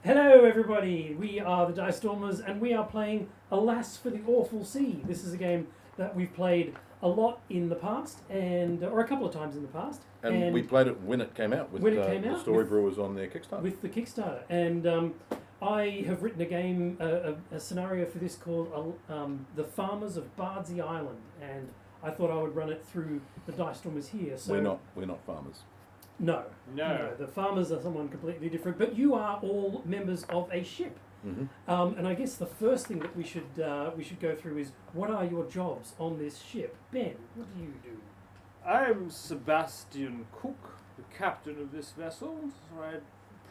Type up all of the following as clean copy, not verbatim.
Hello everybody, we are the Dicestormers and we are playing Alas for the Awful Sea. This is a game that we've played a lot in the past, or a couple of times in the past. And we played it when it came out with the Story Brewers on their Kickstarter. With the Kickstarter. And I have written a game, a scenario for this called The Farmers of Bardsey Island. And I thought I would run it through the Dicestormers here. So we're not farmers. No. The farmers are someone completely different, but you are all members of a ship. Mm-hmm. And I guess the first thing that we should go through is, what are your jobs on this ship? Ben, what do you do? I'm Sebastian Cook, the captain of this vessel. So I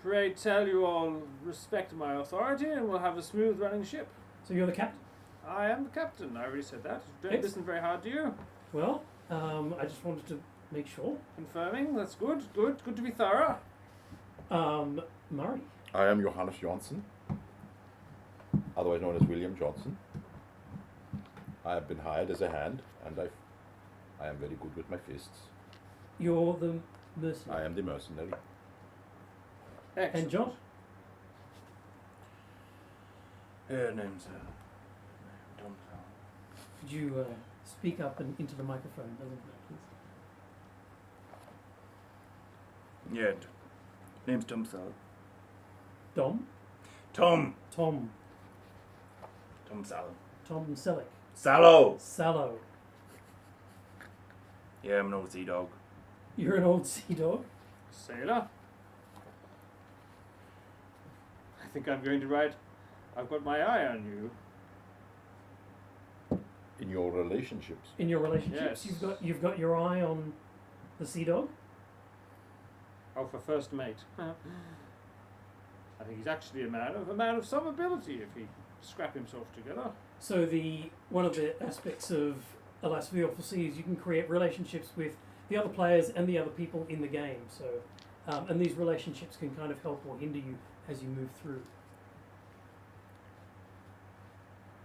pray tell you all respect my authority and we'll have a smooth running ship. So you're the captain? I am the captain, I already said that. Don't listen very hard, do you? Well, I just wanted to make sure. Confirming, that's good to be thorough. Murray. I am Johannes Johnson, otherwise known as William Johnson. I have been hired as a hand, and I am very good with my fists. You're the mercenary. I am the mercenary. Excellent. And John? Name's Dom. Could you speak up and into the microphone a little bit, please? Yeah, name's Tom Sal. Dom? Tom Tom Sallow. Tom Selleck. Sallow! Sallow. Yeah, I'm an old sea dog. You're an old sea dog? Sailor. I think I'm going to write, I've got my eye on you. In your relationships. In your relationships, Yes. you've got your eye on the sea dog? Oh, for first mate. I think he's actually a man of some ability if he scrap himself together. So one of the aspects of Alas for the Awful Sea is you can create relationships with the other players and the other people in the game. So, and these relationships can kind of help or hinder you as you move through.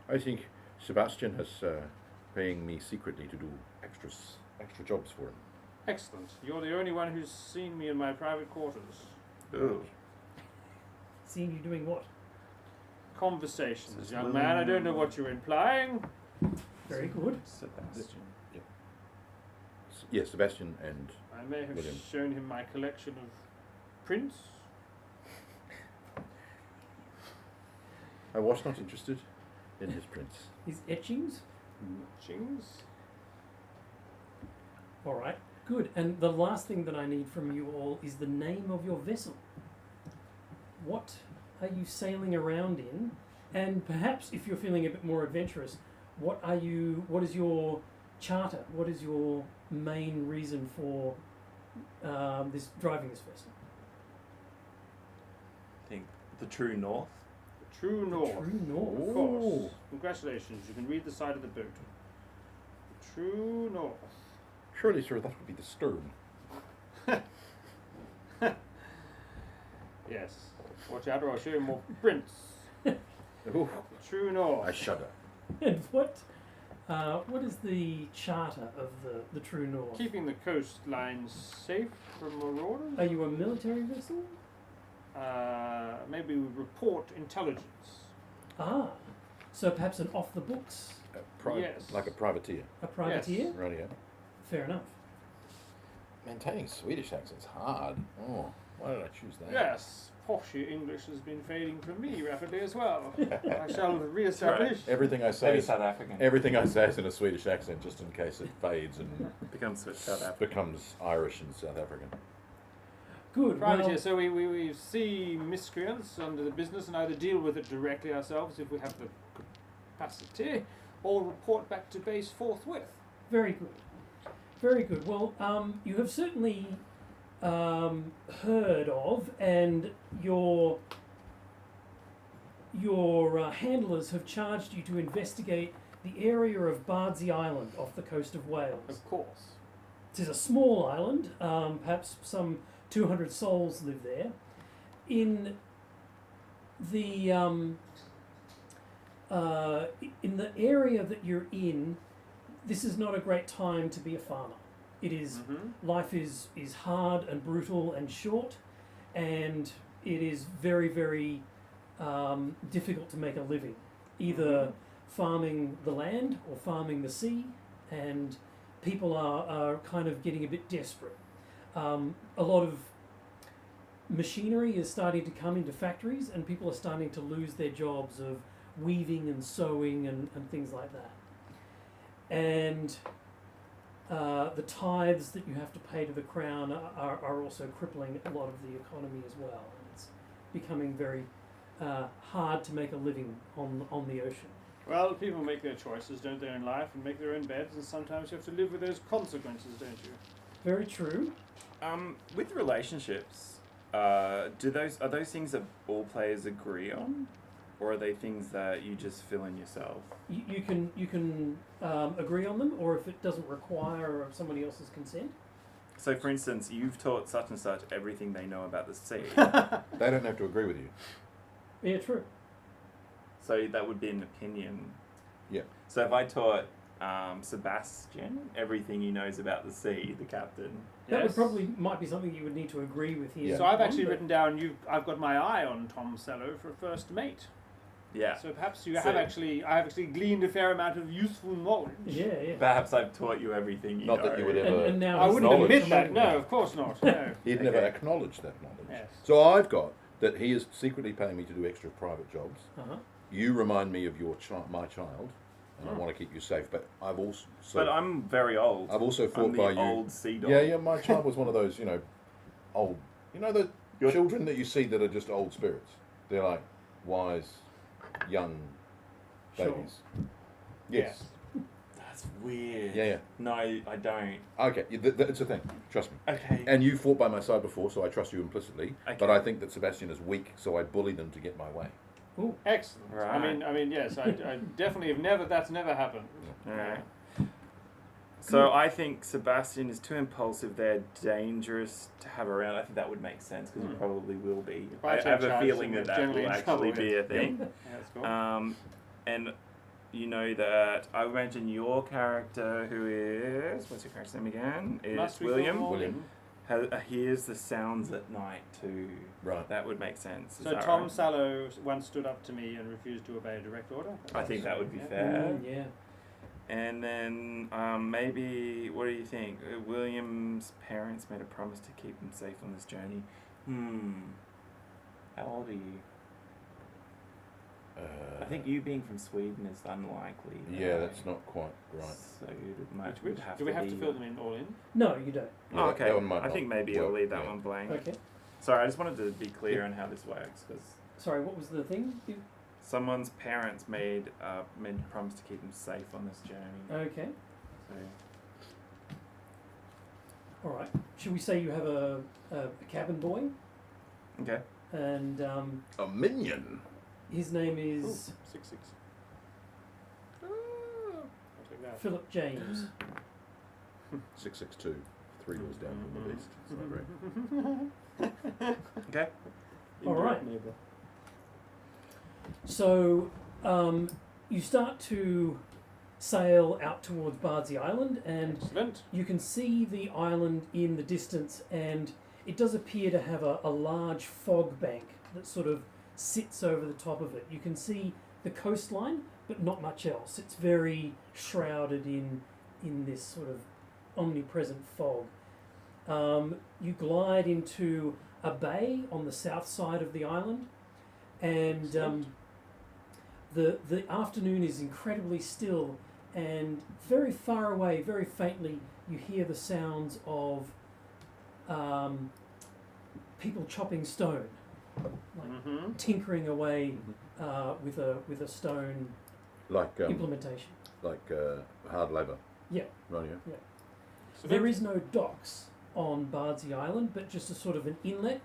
I think Sebastian has paying me secretly to do extra jobs for him. Excellent. You're the only one who's seen me in my private quarters. Oh. Seeing you doing what? Conversations, young man. I don't know what you're implying. Very good. Sebastian. Yes, Sebastian and I may have William. shown him my collection of prints. I was not interested in his prints. His etchings? Etchings. All right, good. And the last thing that I need from you all is the name of your vessel. What are you sailing around in? And perhaps, if you're feeling a bit more adventurous, what is your charter? What is your main reason for driving this vessel? I think the True North. True North. True North. Of course. Congratulations. You can read the side of the boat. True North. Surely, sir, that would be the stern. Yes. Watch out or I'll show you more prints. Oh, True North. I shudder. And what is the charter of the True North? Keeping the coastline safe from marauders. Are you a military vessel? Maybe we report intelligence. Ah, so perhaps an off-the-books, Yes. Like a privateer. a privateer? Yes. Right, yeah. Fair enough. Maintaining Swedish accent's hard. Oh, why did I choose that? Yes. Poshy English has been fading from me rapidly as well. I shall re-establish. Everything I say Maybe is South African. everything I say is in a Swedish accent, just in case it fades and Becomes South African. becomes Irish and South African. Good. Privateer, Well, so we see miscreants under the business and either deal with it directly ourselves if we have the capacity, or report back to base forthwith. very good. Very good. Well, you have certainly heard of, and your handlers have charged you to investigate the area of Bardsey Island off the coast of Wales. Of course. It is a small island, perhaps some 200 souls live there. In the area that you're in, this is not a great time to be a farmer. It is life is hard and brutal and short, and it is very, very difficult to make a living, either farming the land or farming the sea, and people are kind of getting a bit desperate. A lot of machinery is starting to come into factories, and people are starting to lose their jobs of weaving and sewing and things like that. And the tithes that you have to pay to the crown are also crippling a lot of the economy as well. And it's becoming very hard to make a living on the ocean. Well, people make their choices, don't they, in life, and make their own beds, and sometimes you have to live with those consequences, don't you? Very true. With relationships, are those things that all players agree on, or are they things that you just fill in yourself? You can agree on them, or if it doesn't require somebody else's consent. So, for instance, you've taught such and such everything they know about the sea. They don't have to agree with you. Yeah, true. So that would be an opinion. Yeah. So if I taught Sebastian everything he knows about the sea, the captain. That would Yes. probably might be something you would need to agree with here. Yeah. So I've actually written down. I've got my eye on Tom Sello for a first mate. Yeah. So perhaps I So- have actually gleaned a fair amount of useful knowledge. Yeah. Perhaps I've taught you everything you know. Not that you would ever. And now I he's wouldn't acknowledge admit that. promoting No, it. of course not. No. He'd never Okay. acknowledged that knowledge. Yes. So I've got that he is secretly paying me to do extra private jobs. Uh-huh. You remind me of my child, and I want to keep you safe. But I've also. But I'm very old. I've also I'm fought the by you. old sea dog. Yeah. My child was one of those, old. The Your- children that you see that are just old spirits. They're like wise, young Sure. babies. Yes. That's weird. Yeah. No, I don't. Okay. It's a thing. Trust me. Okay. And you fought by my side before, so I trust you implicitly. Okay. But I think that Sebastian is weak, so I bully them to get my way. Ooh. Excellent. Right. I mean, yes. I definitely have never. That's never happened. Alright. So I think Sebastian is too impulsive. They're dangerous to have around. I think that would make sense because you probably will be. I I take have a charge, feeling then that we're that generally will in trouble, actually be a thing. Yeah, that's cool. And you know that I imagine your character, who is what's your character's name again? Must It's we William. fill them all William. in? Hears the sounds at night too. Right. That would make sense. Is So that Tom right? Sallow once stood up to me and refused to obey a direct order. I think that would be Yeah. fair. Yeah. And then maybe, what do you think? William's parents made a promise to keep him safe on this journey. How old are you? I think you being from Sweden is unlikely. Yeah, that's not quite right. So it might Which, would have do we have be. to fill them in all in? No, you don't. Yeah, Oh, that okay. one might I not think maybe I'll work, leave that yeah. one blank. Okay. Sorry, I just wanted to be clear on how this works because Sorry, what was the thing? someone's parents made a promise to keep him safe on this journey. Okay. So All right. Should we say you have a cabin boy, okay. and A minion. his name is 6'6". I'll take that. Philip James. 6'2", 3 years down from the beast. It's not great. Okay. All right. Indirect neighbour. So you start to sail out towards Bardsey Island, and Excellent. you can see the island in the distance, and it does appear to have a large fog bank that sort of sits over the top of it. You can see the coastline, but not much else. It's very shrouded in this sort of omnipresent fog. You glide into a bay on the south side of the island, and Excellent. the afternoon is incredibly still, and very far away, very faintly, you hear the sounds of people chopping stone, like tinkering away with a stone Like implementation. hard labour. Yeah. Right, yeah. So There is no docks on Bardsey Island, but just a sort of an inlet,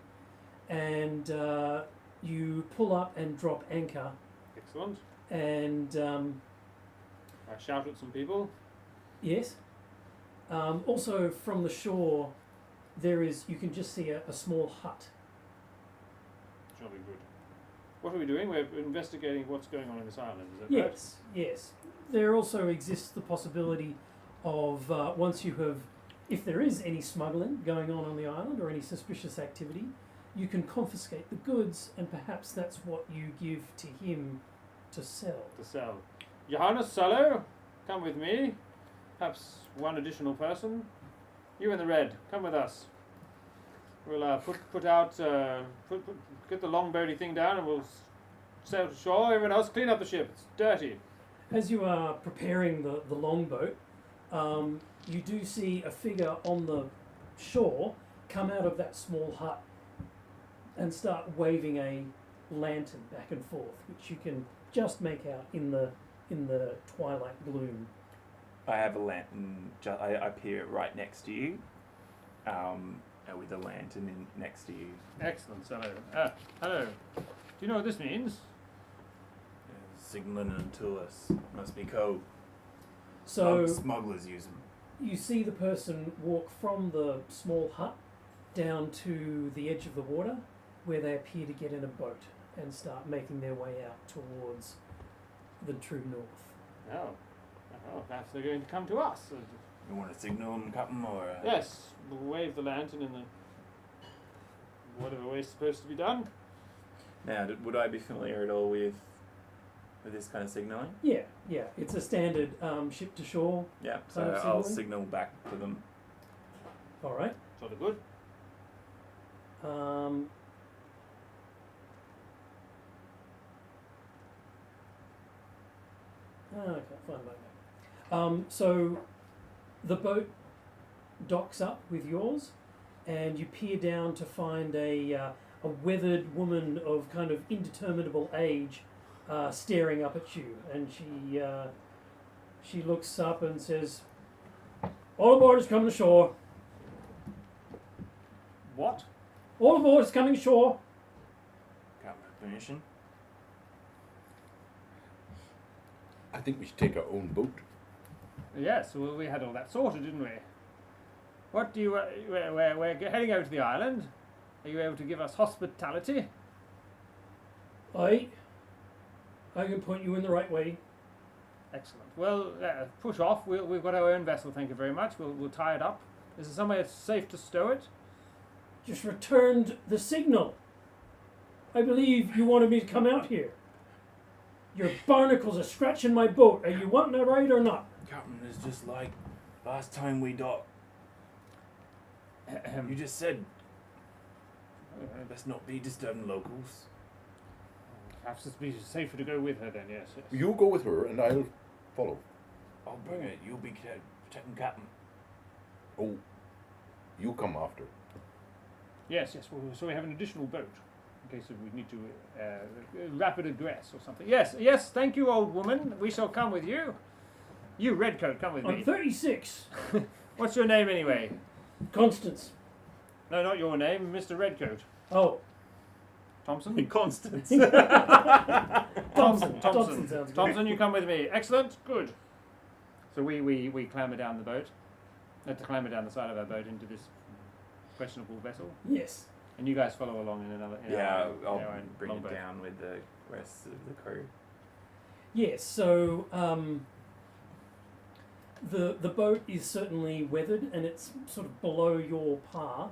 and you pull up and drop anchor, Excellent. and I shout at some people. yes. Also from the shore, you can just see a small hut. Jolly good. What are we doing? We're investigating what's going on in this island. Is that right? Yes, yes. There also exists the possibility of once you have, if there is any smuggling going on the island or any suspicious activity, you can confiscate the goods, and perhaps that's what you give to him to sell. To sell. Johannes Solo, come with me. Perhaps one additional person. You in the red, come with us. We'll get the longboaty thing down, and we'll sail to shore. Everyone else, clean up the ship. It's dirty. As you are preparing the longboat, you do see a figure on the shore come out of that small hut and start waving a lantern back and forth, which you can just make out in the twilight gloom. I have a lantern. I appear right next to you, with a lantern next to you. Excellent, Solo. Hello. Do you know what this means? Signaling until us. Must be code. So Smugglers use them. you see the person walk from the small hut down to the edge of the water, where they appear to get in a boat and start making their way out towards the true north. Oh, perhaps they're going to come to us. You want to signal them, Captain, or? Yes, we'll wave the lantern in the whatever way it's supposed to be done. Now, would I be familiar at all with this kind of signalling? Yeah, it's a standard ship to shore. Yeah, so Kind of I'll signaling? signal back to them. All right. Sort of good. I can't find my map. So the boat docks up with yours, and you peer down to find a weathered woman of kind of indeterminable age staring up at you, and she looks up and says, "All aboard is coming ashore. What? All aboard is coming ashore." Captain, permission? I think we should take our own boat. Yes, well, we had all that sorted, didn't we? What do you... we're heading over to the island. Are you able to give us hospitality? I can point you in the right way. Excellent. Well, push off. We've got our own vessel, thank you very much. We'll tie it up. Is there somewhere it's safe to stow it? Just returned the signal. I believe you wanted me to come out here. Your barnacles are scratching my boat. Are you wanting that right or not? Captain, it's just like last time we docked. You just said best not be disturbing locals. Perhaps it'd be safer to go with her then, yes. You go with her and I'll follow. I'll bring it. You'll be protecting Captain. Oh, you come after. Yes. Well, so we have an additional boat in case we need to rapid egress or something. Yes. Thank you, old woman. We shall come with you. You, Redcoat, come with I'm me. 36. What's your name anyway? Constance. No, not your name, Mr. Redcoat. Oh, Thompson? Constance. Thompson sounds good. Thompson, you come with me. Excellent. Good. So we clamber down the boat. Had to clamber down the side of our boat into this questionable vessel. Yes. And you guys follow along in another. Yeah, I'll our own bring it longboat. down with the rest of the crew. Yes, so the boat is certainly weathered and it's sort of below your par.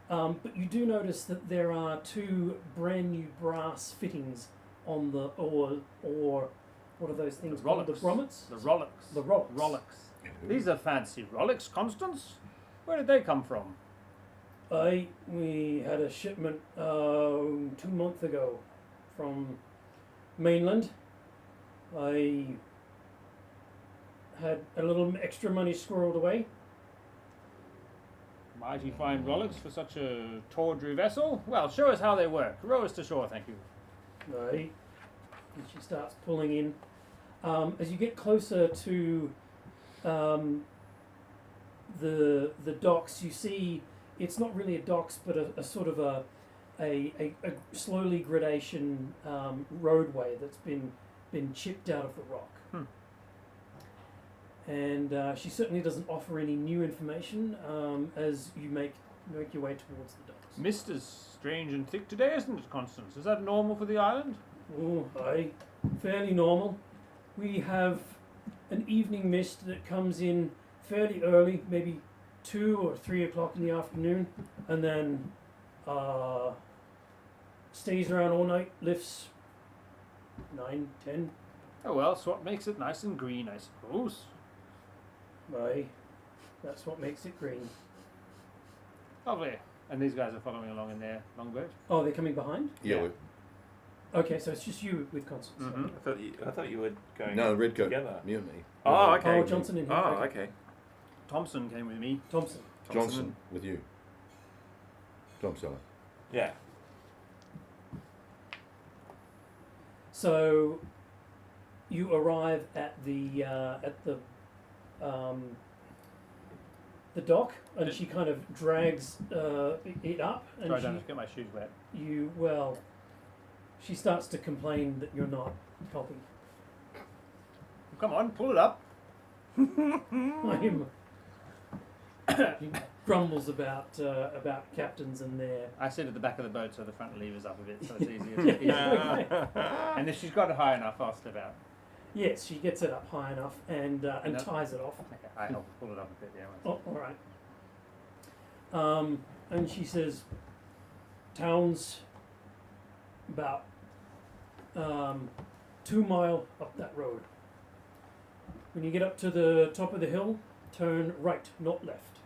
But you do notice that there are two brand new brass fittings on the or what are those things The called? The rollocks. grommets? The Rollocks. The rollocks. Rollocks. These are fancy Rollocks, Constance. Where did they come from? We had a shipment 2 months ago from mainland. I had a little extra money squirreled away. Mighty fine Rollocks for such a tawdry vessel. Well, show us how they work. Row us to shore, thank you. Right. And she starts pulling in. As you get closer to the docks, you see it's not really a docks, but a sort of a slowly gradation roadway that's been chipped out of the rock. And she certainly doesn't offer any new information as you make your way towards the docks. Mist is strange and thick today, isn't it, Constance? Is that normal for the island? Oh, aye, fairly normal. We have an evening mist that comes in fairly early, maybe 2 or 3 o'clock in the afternoon, and then stays around all night, lifts 9, 10. Oh well, so what makes it nice and green, I suppose. Aye, that's what makes it green. Lovely. And these guys are following along in their longboat. Oh, they're coming behind? Yeah. Yeah. Okay, so it's just you with Constance. Mhm. I thought you were going No, red coat. together. You and me. Oh, okay. Oh, Johnson and him. Oh, okay. okay. Thompson came with me. Thompson. Johnson with you. Tom Seller. Yeah. So you arrive at the dock, and she kind of drags it up, and Sorry, I don't get my shoes wet. she starts to complain that you're not helping. Come on, pull it up. I'm- he grumbles about captains and their. I sit at the back of the boat so the front lever's up a bit, so it's easier. And if she's got it high enough, I'll step out. Yes, she gets it up high enough and Enough? ties it off. Okay, I help pull it up a bit, yeah. Oh, all right. And she says, "Town's about 2 mile up that road. When you get up to the top of the hill, turn right, not left."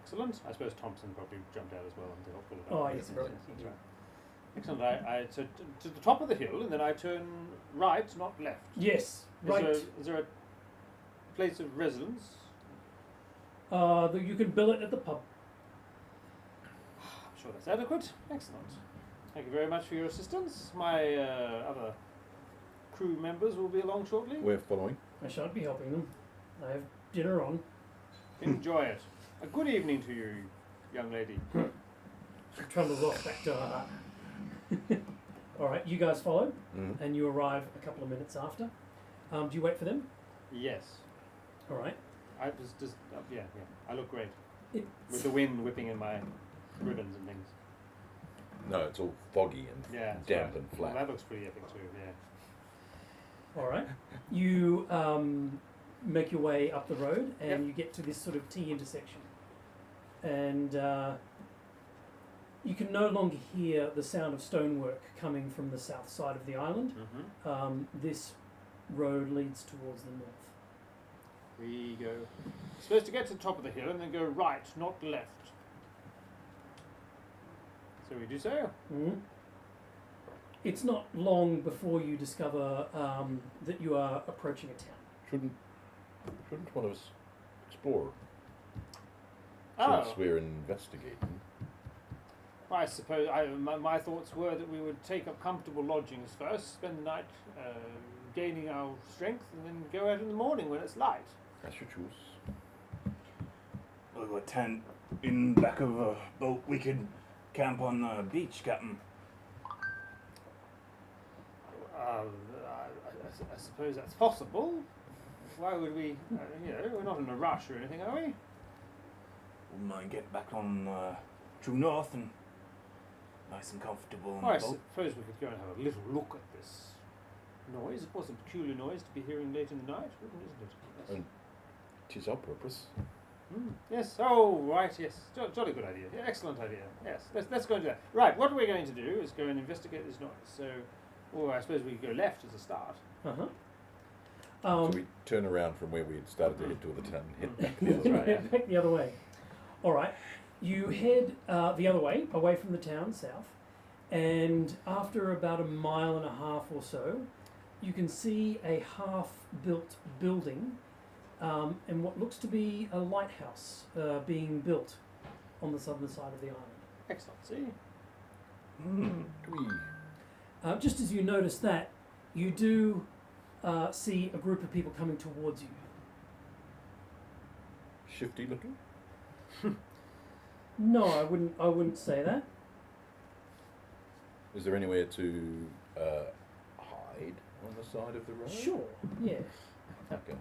Excellent. I suppose Thompson probably jumped out as well and help pull it up. Oh, yes, right. That's right. Excellent. So to the top of the hill, and then I turn right, not left. Yes, right. Is there a place of residence? You can bill it at the pub. I'm sure that's adequate. Excellent. Thank you very much for your assistance. My other crew members will be along shortly. We're following. I shan't be helping them. I have dinner on. Enjoy it. A good evening to you, young lady. She trundles off back to her hut. All right, you guys follow, Mm-hmm. and you arrive a couple of minutes after. Do you wait for them? Yes. All right. I was just yeah. I look great It, with the wind whipping in my ribbons and things. No, it's all foggy and Yeah. that's damp right. and Well, flat. that looks pretty epic too. Yeah. all right. You make your way up the road, and Yep. you get to this sort of T intersection, and you can no longer hear the sound of stonework coming from the south side of the island. Mm-hmm. This road leads towards the north. We go. Supposed to get to the top of the hill and then go right, not left. So we do so. Mm. It's not long before you discover that you are approaching a town. Shouldn't one of us explore? Oh. Since we're investigating. I suppose my thoughts were that we would take up comfortable lodgings first, spend the night gaining our strength, and then go out in the morning when it's light. As you choose. Well, we've got a tent in back of a boat. We could camp on the beach, Captain. I suppose that's possible. Why would we? We're not in a rush or anything, are we? Wouldn't mind getting back on true north and nice and comfortable on Well, I the boat. suppose we could go and have a little look at this noise. It was a peculiar noise to be hearing late in the night, isn't it? Yes. And 'tis our purpose. Yes. Oh, right. Yes. Jolly good idea. Yeah, excellent idea. Yes. Let's go and do that. Right. What we're going to do is go and investigate this noise. So, or I suppose we could go left as a start. Uh-huh. So we turn around from where we had started to head toward the town and head back the other way. Right. Back the other way. All right. You head the other way, away from the town, south, and after about 1.5 miles or so, you can see a half-built building and what looks to be a lighthouse being built on the southern side of the island. Excellent. See. We Just as you notice that, you do see a group of people coming towards you. shifty looking. No, I wouldn't say that. Is there anywhere to hide on the side of the road? Sure. Yeah. Okay.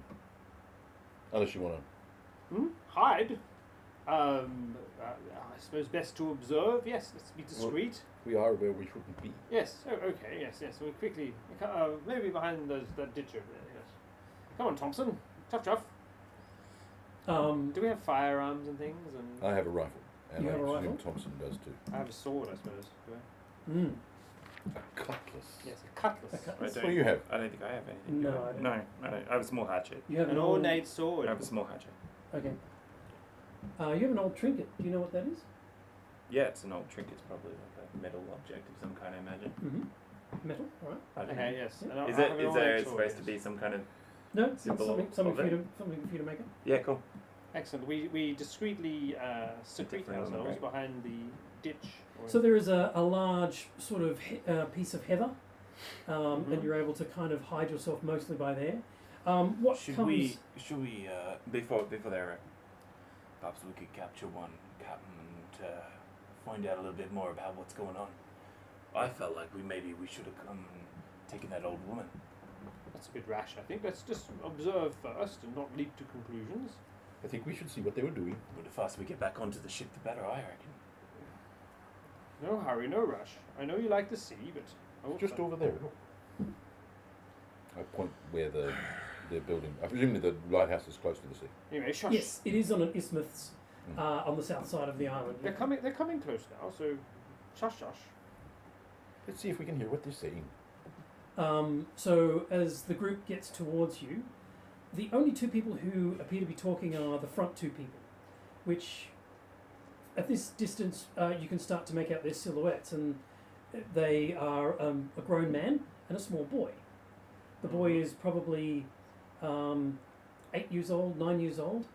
Unless you want to. Hide. I suppose best to observe. Yes. Let's be discreet. We are where we shouldn't be. Yes. Oh, okay. Yes. So we quickly, maybe behind that ditch over there. Yes. Come on, Thompson. Tough. Do we have firearms and things? And I have a rifle. And You I have a presume rifle? Thompson does too. I have a sword, I suppose. Do I? Mm. A cutlass. Yes, a cutlass. A cutlass. That's what you have. I don't think I have anything. No, do I don't. No, I don't. I have a small hatchet. You have An old- ornate I sword. have a small hatchet. Okay. You have an old trinket. Do you know what that is? Yeah, it's an old trinket. It's probably like a metal object of some kind, I imagine. Mm-hmm. Metal. All right. I don't Okay, know. yes. Yeah. And I Is have it? an Is ornate there sword, supposed to yes. be some kind of? No, it's Symbol something, of something for you it? to something for you to make it. Yeah, cool. Excellent. We discreetly secrete Definitely wasn't ourselves great. behind the ditch. Or So there is a large sort of piece of heather, Mhm. and you're able to kind of hide yourself mostly by there. What Should comes? we Before they're perhaps we could capture one, Captain, and find out a little bit more about what's going on. I felt like we should have come and taken that old woman. That's a bit rash, I think. Let's just observe first and not leap to conclusions. I think we should see what they were doing. But the faster we get back onto the ship, the better, I reckon. No hurry, no rush. I know you like the sea, but I won't Just over there. Look. I point where they're building. I presume the lighthouse is close to the sea. Anyway, shush. Yes, it is on an isthmus on the south side of the island. They're coming close now, so shush shush. Let's see if we can hear what they're saying. So as the group gets towards you, the only two people who appear to be talking are the front two people, which at this distance you can start to make out their silhouettes, and they are a grown man and a small boy. The boy is probably 8 years old, 9 years old,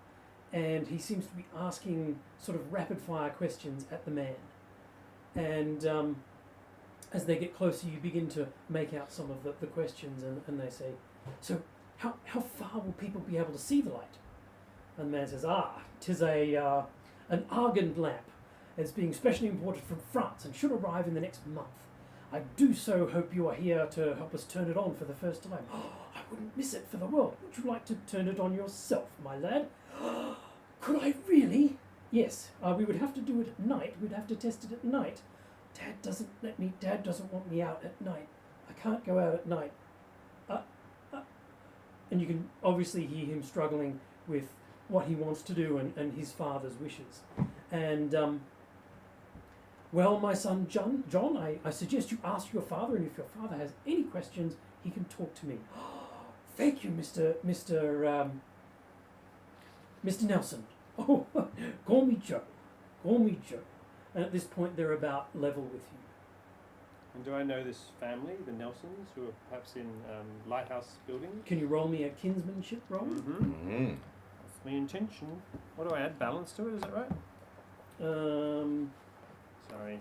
and he seems to be asking sort of rapid fire questions at the man. And as they get closer, you begin to make out some of the questions, and they say, so how far will people be able to see the light? And the man says, 'tis an argand lamp. It's being specially imported from France and should arrive in the next month. I do so hope you are here to help us turn it on for the first time. I wouldn't miss it for the world. Would you like to turn it on yourself, my lad? Could I really? Yes, we would have to do it at night. We'd have to test it at night. Dad doesn't let me. Dad doesn't want me out at night. I can't go out at night. And you can obviously hear him struggling with what he wants to do and his father's wishes. And well, my son John, I suggest you ask your father, and if your father has any questions, he can talk to me. Thank you, Mr. Nelson. Oh, call me Joe. Call me Joe. And at this point, they're about level with you. And do I know this family, the Nelsons, who are perhaps in lighthouse building? Can you roll me a kinsmanship roll? Mm-hmm. Mm-hmm. That's my intention. What do I add? Balance to it, is that right? Sorry.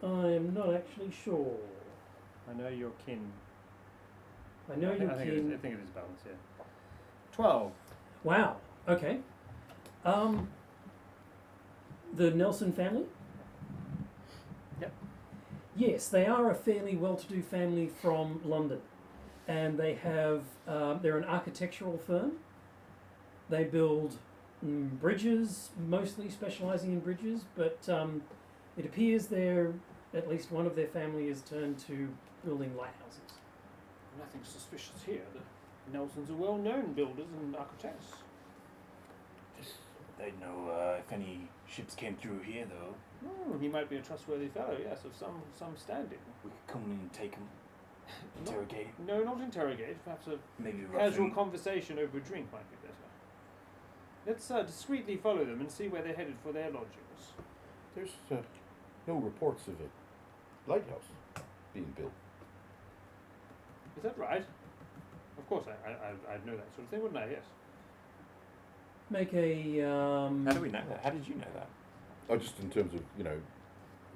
I'm not actually sure. I know your kin. I know your I think kin. I think it is balance, yeah. 12. Wow. Okay. The Nelson family? Yep. Yes, they are a fairly well-to-do family from London, and they have. They're an architectural firm. They build bridges, mostly specialising in bridges, but it appears they're at least one of their family is turned to building lighthouses. Nothing suspicious here. The Nelsons are well-known builders and architects. They'd know if any ships came through here, though. He might be a trustworthy fellow, yes, of some standing. We could come in and take him, interrogate him, No, not interrogate. Perhaps a maybe rough casual him. conversation over a drink might be better. Let's discreetly follow them and see where they're headed for their lodgings. There's no reports of a lighthouse being built. Is that right? Of course, I'd know that sort of thing, wouldn't I? Yes. Make a. How do we know that? How did you know that? Oh, just in terms of,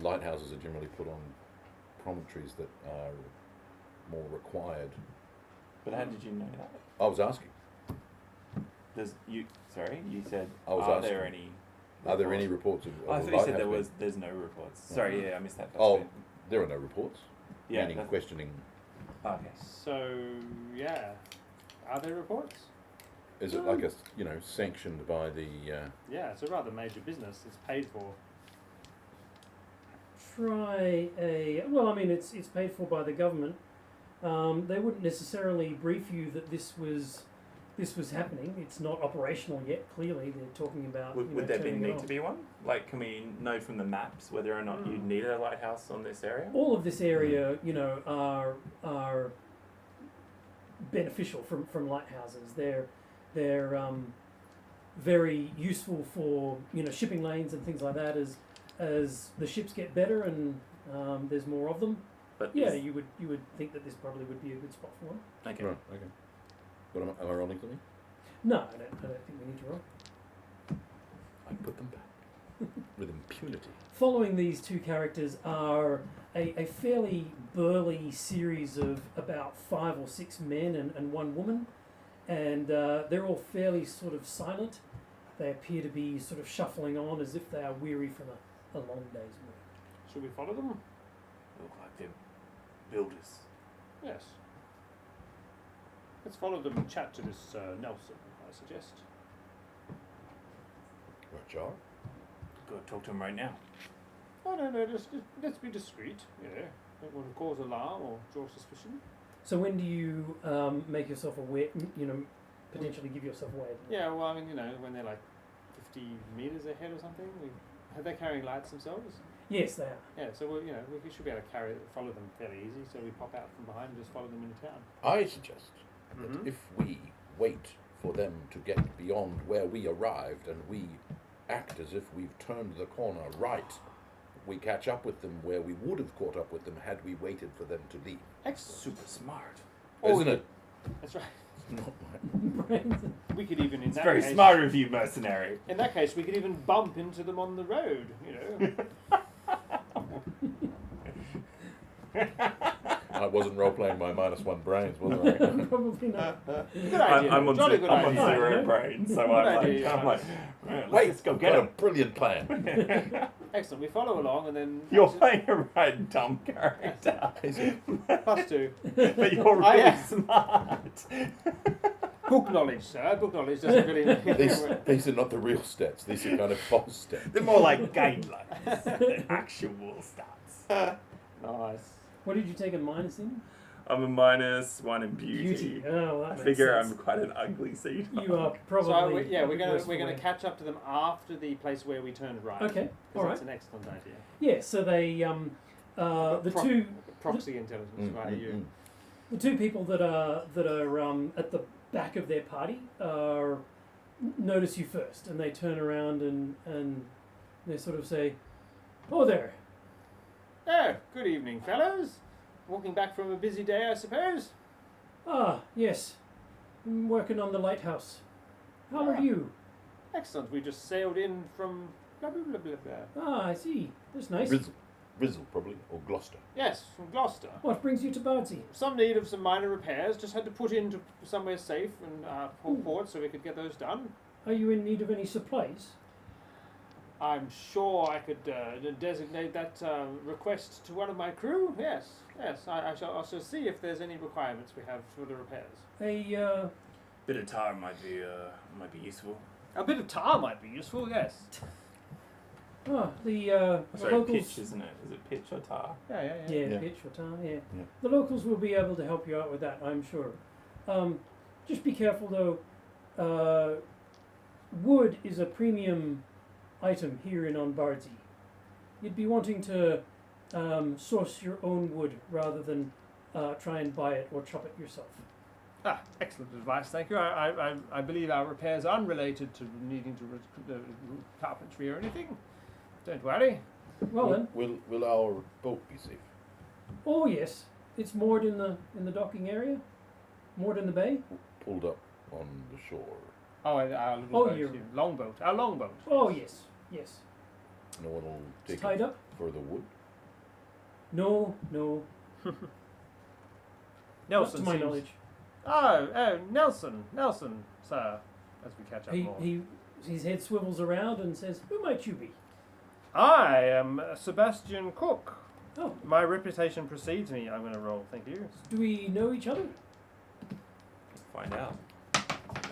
lighthouses are generally put on promontories that are more required. But how did you know that? I was asking. You said, I was are asking. there any? Are there any reports of I a thought you said lighthouse there's no reports. No. Sorry, yeah, I missed that. Oh, bit. there are no reports. Yeah. Meaning questioning. Okay. So, yeah. Are there reports? Is it like sanctioned by the? Yeah, it's a rather major business. It's paid for. Try a. Well, I mean, it's paid for by the government. They wouldn't necessarily brief you that this was happening. It's not operational yet. Clearly, they're talking about. Would there turning it need on. to be one? Like, can we know from the maps whether or not you need a lighthouse on this area? All of this area, are beneficial from lighthouses. They're very useful for shipping lanes and things like that. As the ships get better and there's more of them. But Yeah, you would think that this probably would be a good spot for one. okay. Right, okay. What am I rolling something? No, I don't think we need to roll. I put them back. With impunity. Following these two characters are a fairly burly series of about 5 or 6 men and 1 woman, and they're all fairly sort of silent. They appear to be sort of shuffling on as if they are weary from a long day's work. Should we follow them? Look like they're builders. Yes. Let's follow them and chat to this Nelson, I suggest. Right, Jar? Go talk to him right now. Oh, no, just let's be discreet, Don't want to cause alarm or draw suspicion. So when do you make yourself aware? Potentially give yourself away. Yeah, well, I mean, when they're like 50 meters ahead or something, are they carrying lights themselves? Yes, they are. Yeah, so we should be able to follow them fairly easy. So we pop out from behind and just follow them into town. I suggest Mhm. that if we wait for them to get beyond where we arrived and we act as if we've turned the corner right, we catch up with them where we would have caught up with them had we waited for them to leave. Excellent. Super smart. Isn't it? That's right. Not mine. We could even, in It's that very case, smart of you, mercenary. in that case, we could even bump into them on the road. I wasn't role-playing my -1 brains, was I? Probably not. Good idea. I'm on, Jolly good I'm on idea. zero Yeah. brain, so Good I'm idea, like, right, let's go get got a him. brilliant plan. Excellent. We follow along and then You're playing a right dumb character, +2. but you're I really am. smart. Book knowledge, sir. Book knowledge doesn't really. These are not the real stats. These are kind of false stats. They're more like guidelines than actual stats. Nice. What did you take a minus in? I'm a -1 in beauty. Oh, that I makes figure sense. I'm quite an ugly seed. You are probably. So we're worse gonna for wear. catch up to them after the place where we turned right. Okay, 'Cause all right. That's an excellent idea. Yeah, so they the Proxy intelligence via you. the two people that are at the back of their party notice you first, and they turn around and they sort of say, "Oh there, Oh, good evening, fellows. Walking back from a busy day, I suppose. yes, I'm working on the lighthouse. How are Ah. you? Excellent. We just sailed in from blah blah blah blah blah. I see. That's nice. Rizzle, probably, or Gloucester. Yes, from Gloucester. What brings you to Bardsey? Some need of some minor repairs. Just had to put into somewhere safe and port so we could get those done. Are you in need of any supplies? I'm sure I could designate that request to one of my crew. Yes. I shall see if there's any requirements we have for the repairs. A Bit of tar might be useful. A bit of tar might be useful. Yes. the Sorry, locals. pitch, isn't it? Is it pitch or tar? Yeah. Yeah, pitch or tar, yeah. The locals will be able to help you out with that, I'm sure. Just be careful though. Wood is a premium item here on Bardsey. You'd be wanting to source your own wood rather than try and buy it or chop it yourself. Excellent advice, thank you. I believe our repairs are unrelated to needing to carpentry or anything. Don't worry. Well then, Will our boat be safe? oh yes, it's moored in the docking area, moored in the bay. Pulled up on the shore. Oh, our little boat, you're- here. Longboat. Our longboat. Oh yes. No one will It's take tied it up. for the wood. No, not to my seems- knowledge. Oh, Nelson, sir. As we catch up more. His head swivels around and says, "Who might you be?" I am Sebastian Cook. Oh, My reputation precedes me. I'm going to roll. Thank you. do we know each other? Find out.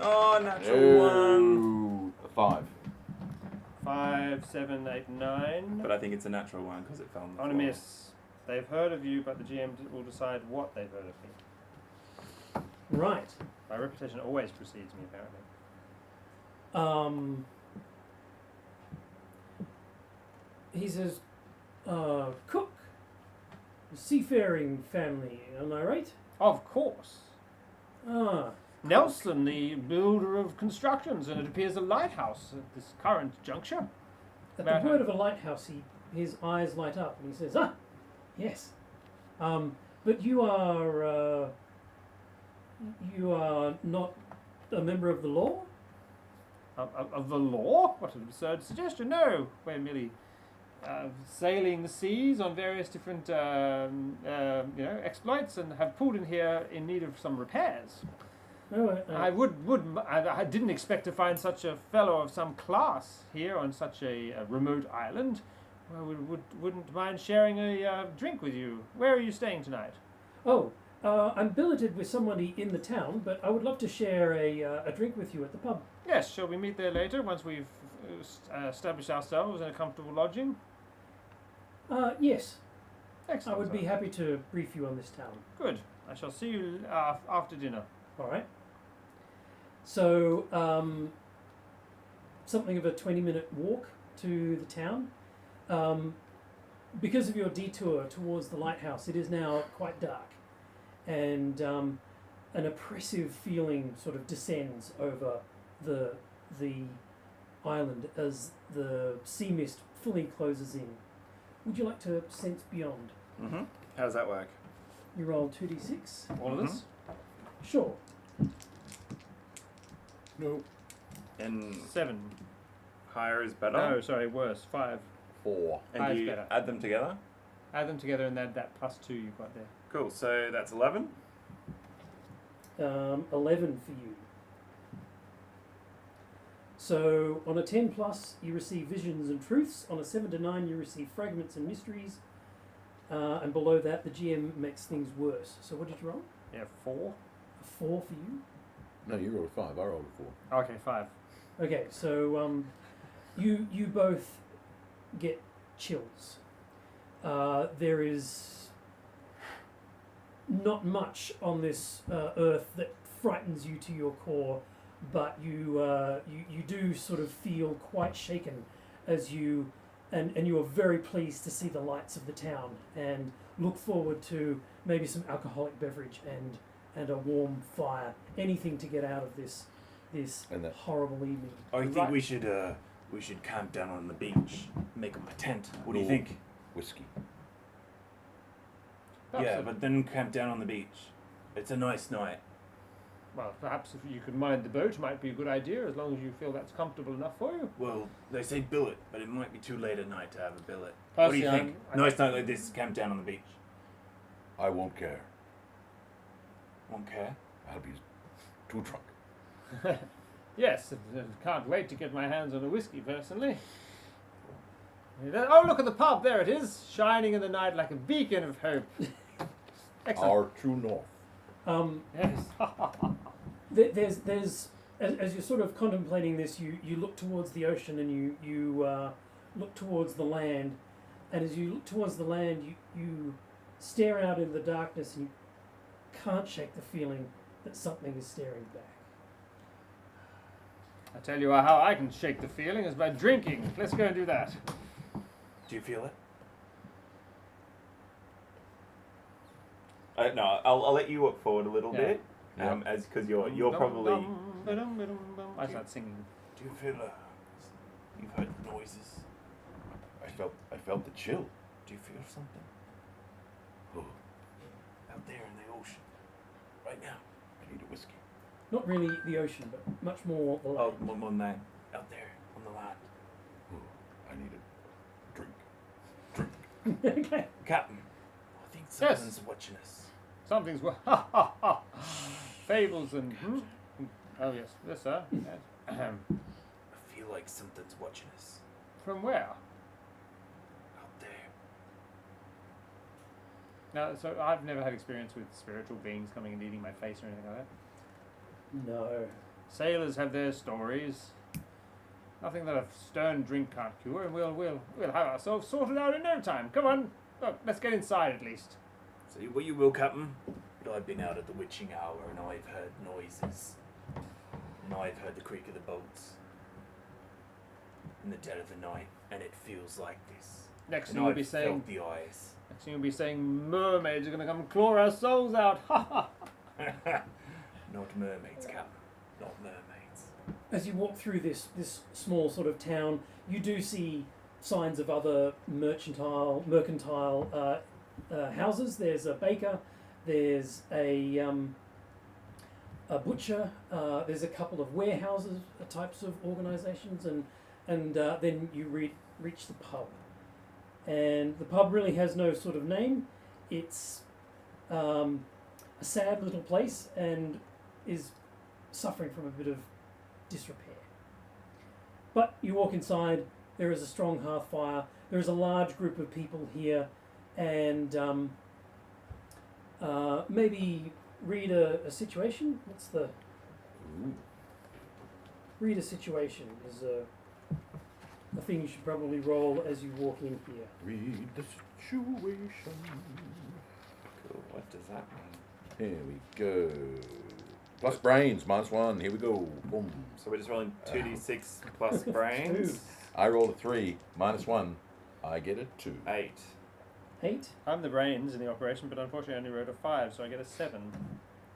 Oh, natural one. A 5. 5, 7, 8, 9. But I think it's a natural one because it fell on the On a floor. miss. They've heard of you, but the GM will decide what they've heard of me. Right. My reputation always precedes me, apparently. He says, cook, seafaring family, am I right? Of course. Ah, Nelson, the builder of constructions, and it appears a lighthouse at this current juncture. at About the word of a lighthouse, his eyes light up and he says, ah, yes. But you are not a member of the law? Of the law? What an absurd suggestion. No, we're merely sailing the seas on various different exploits and have pulled in here in need of some repairs. No, I didn't expect to find such a fellow of some class here on such a remote island. I wouldn't mind sharing a drink with you. Where are you staying tonight? I'm billeted with somebody in the town, but I would love to share a drink with you at the pub. Yes, shall we meet there later once we've established ourselves in a comfortable lodging? Yes, Excellent. I would be happy to brief you on this town. Good. I shall see you after dinner. All right. So, something of a 20-minute walk to the town. Because of your detour towards the lighthouse, it is now quite dark, and an oppressive feeling sort of descends over the island as the sea mist fully closes in. Would you like to sense beyond? Mm-hmm. How does that work? You roll 2d6. All of us? Sure. No. And 7. higher is better. No, sorry, worse. 5. 4. And High's you better. add them together. Add them together and add that +2 you've got there. Cool. So that's 11. 11 for you. So on a 10 plus, you receive visions and truths. On a 7 to 9, you receive fragments and mysteries. And below that, the GM makes things worse. So what did you roll? Yeah, 4. A 4 for you. No, you rolled a 5. I rolled a 4. Okay, 5. Okay, so you both get chills. There is not much on this earth that frightens you to your core, but you do sort of feel quite shaken as you and you are very pleased to see the lights of the town and look forward to maybe some alcoholic beverage and a warm fire, anything to get out of this And that- horrible evening. I think we should camp down on the beach, make up a tent. What do you No. think? Whiskey. Yeah, but then camp down on the beach. It's a nice night. Well, perhaps if you could mind the boat might be a good idea, as long as you feel that's comfortable enough for you. Well, they say billet, but it might be too late at night to have a billet. What do you Personally, think? I Nice night like this, camp down on the beach. I won't care. Won't care. I'll be too drunk. Yes, I can't wait to get my hands on a whiskey, personally. Oh, look at the pub, there it is, shining in the night like a beacon of hope. Excellent. Our true north. Yes. There's as you're sort of contemplating this, you look towards the ocean and you look towards the land, and as you look towards the land, you stare out in the darkness and you can't shake the feeling that something is staring back. I tell you how I can shake the feeling is by drinking. Let's go and do that. Do you feel it? No, I'll let you walk forward a little Yeah. bit, as because you're probably. I start singing. Do you feel you've heard noises? I felt the chill. Do you feel something? Oh, Out there in the ocean. Right now. I need a whiskey. Not really the ocean, but much more the Oh, land. one man. Out there on the land. Oh, I need a drink. Okay. Captain, I think something's watching us. Something's ha ha ha. Fables and oh yes, sir. Yes. Ahem. I feel like something's watching us. From where? Out there. No, so I've never had experience with spiritual beings coming and eating my face or anything like that. No. Sailors have their stories. Nothing that a stern drink can't cure, and we'll have ourselves sorted out in no time. Come on, look, let's get inside at least. Say what you will, Captain. But I've been out at the witching hour and I've heard noises. And I've heard the creak of the boats in the dead of the night, and it feels like this. Next And thing you'll I've be saying, felt the eyes. next thing you'll be saying, mermaids are going to come and claw our souls out. Ha ha. Not mermaids, Captain. Not mermaids. As you walk through this small sort of town, you do see signs of other mercantile houses. There's a baker, there's a butcher, there's a couple of warehouses, types of organisations, and then you reach the pub. And the pub really has no sort of name. It's a sad little place and is suffering from a bit of disrepair. But you walk inside, there is a strong hearth fire, there is a large group of people here, and maybe read a situation. What's the... Ooh. Read a situation is a thing you should probably roll as you walk in here. Read the situation. Cool. What does that mean? Here we go. Plus brains, -1. Here we go. Boom. So we're just rolling 2d6 plus brains. I rolled a 3, -1. I get a 2. 8. 8. I'm the brains in the operation, but unfortunately I only wrote a 5, so I get a 7.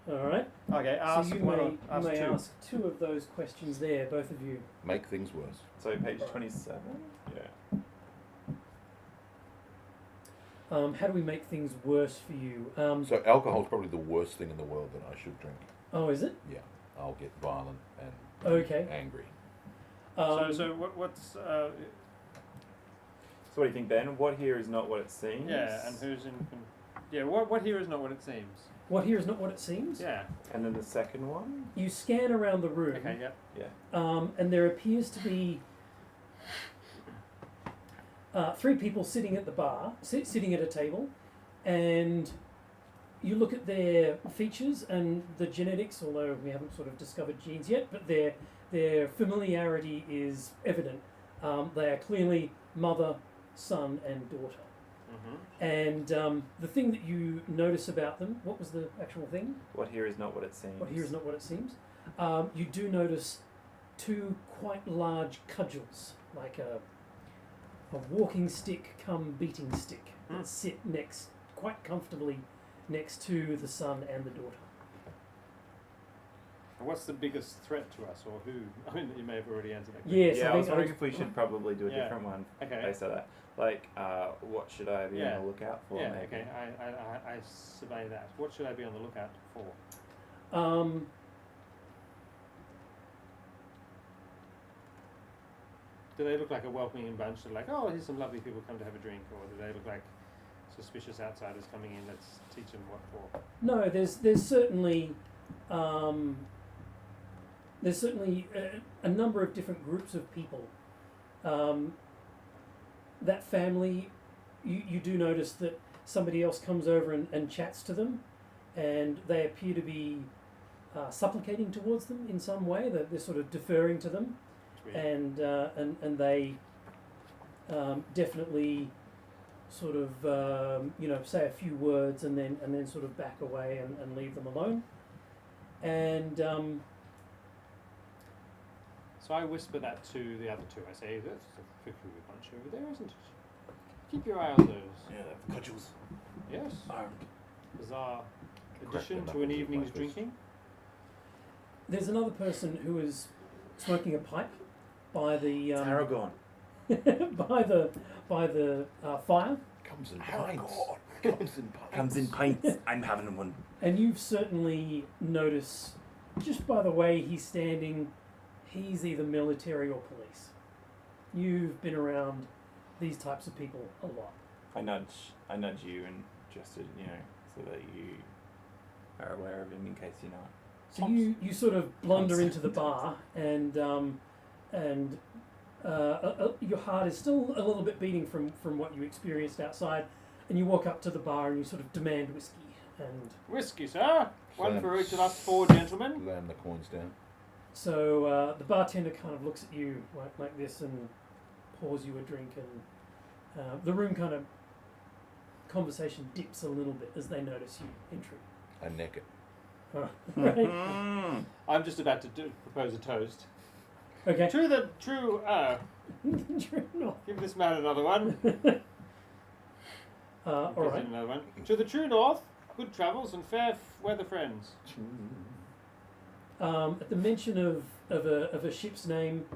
Alright. Okay, ask So you one. may, Ask you may two. ask 2 of those questions there, both of you. Make things worse. So page 27? Yeah. How do we make things worse for you? So alcohol's probably the worst thing in the world that I should drink. Oh, is it? Yeah, I'll get violent and Okay. angry. What's So what do you think, Ben? What here is not what it seems? yeah, and who's in? Yeah, what here is not what it seems. What here is not what it seems? Yeah. And then the second one? You scan around the room, Okay. Yeah. Yeah. and there appears to be 3 people sitting at the bar, sitting at a table, and you look at their features and the genetics, although we haven't sort of discovered genes yet, but their familiarity is evident. They are clearly mother, son, and daughter. Mm-hmm. And the thing that you notice about them, what was the actual thing? What here is not what it seems. What here is not what it seems. You do notice 2 quite large cudgels, like a walking stick come beating stick, that sit quite comfortably next to the son and the daughter. And what's the biggest threat to us, or who? I mean, you may have already answered that question. Yes, Yeah, I was think wondering if we should probably do a Yeah. different one Okay. based on that. Like, what should I be Yeah. on the lookout for? Yeah. maybe? Okay. I survey that. What should I be on the lookout for? Do they look like a welcoming bunch? They're like, oh, here's some lovely people come to have a drink, or do they look like suspicious outsiders coming in? Let's teach them what for. No, there's certainly a number of different groups of people. That family, you do notice that somebody else comes over and chats to them, and they appear to be supplicating towards them in some way. That they're sort of deferring to them, and they definitely sort of say a few words and then sort of back away and leave them alone. And So I whisper that to the other 2. I say, that's a peculiar bunch over there, isn't it? Keep your eye on those. Yeah, the cudgels. Yes. Armed. Bizarre Crack addition the to an knuckles evening's like this. drinking. there's another person who is smoking a pipe by the Aragorn. by the fire, Comes in Aragorn. pints. Comes in pints. Comes in pints. I'm having one. and you've certainly noticed just by the way he's standing, he's either military or police. You've been around these types of people a lot. I nudge you and just to, so that you are aware of him in case you're not. So you sort of blunder into the bar, and your heart is still a little bit beating from what you experienced outside, and you walk up to the bar and you sort of demand whiskey. And Whiskey, sir. One Slam. for each of us 4 gentlemen. Land the coins down. so the bartender kind of looks at you like this and pours you a drink, and the room kind of conversation dips a little bit as they notice you entering. I neck it. Right. I'm just about to propose a toast. Okay. To the true. True north. Give this man another one. All Gives right. him another one. To the true north. Good travels and fair weather friends. At the mention of a ship's name,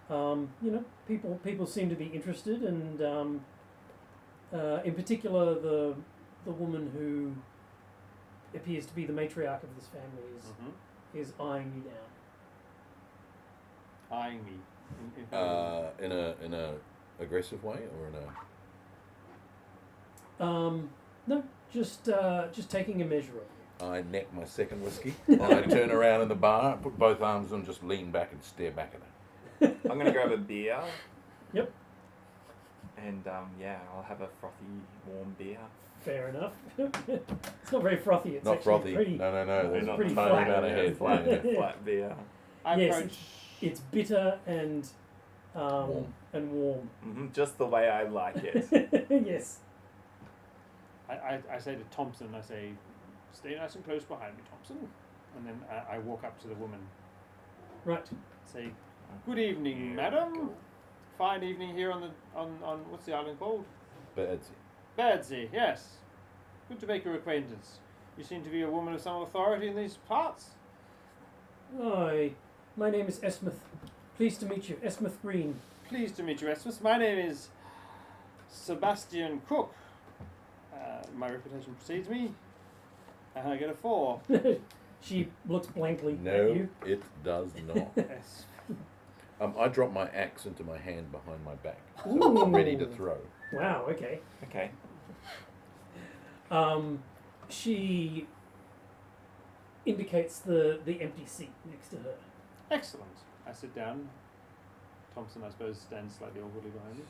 people seem to be interested, and in particular the woman who appears to be the matriarch of this family is eyeing you down. Eyeing me. In a aggressive way or in a? No, just taking a measure of you. I neck my second whiskey. And I turn around in the bar, put both arms on, just lean back and stare back at her. I'm gonna grab a beer. Yep. And I'll have a frothy, warm beer. Fair enough. It's not very frothy. It's Not actually frothy. pretty. No. There's not a tiny flat. amount of head. Flat, Yeah. flat beer. I Yes, approach. It's bitter and Warm. warm. Just the way I like it. Yes. I say to Thompson, I say, stay nice and close behind me, Thompson. And then I walk up to the woman. Right. Say, good evening, madam. Fine evening here on what's the island called? Bardsey. Bardsey, yes. Good to make your acquaintance. You seem to be a woman of some authority in these parts. Hi. My name is Esmith. Pleased to meet you. Esmith Green. Pleased to meet you, Esmus. My name is Sebastian Cook. My reputation precedes me. And I get a 4. She looks blankly at No, you. it does not. Yes. I drop my axe into my hand behind my back, so Ooh. I'm ready to throw. Wow, okay. Okay. She indicates the empty seat next to her. Excellent. I sit down. Thompson, I suppose, stands slightly awkwardly behind me.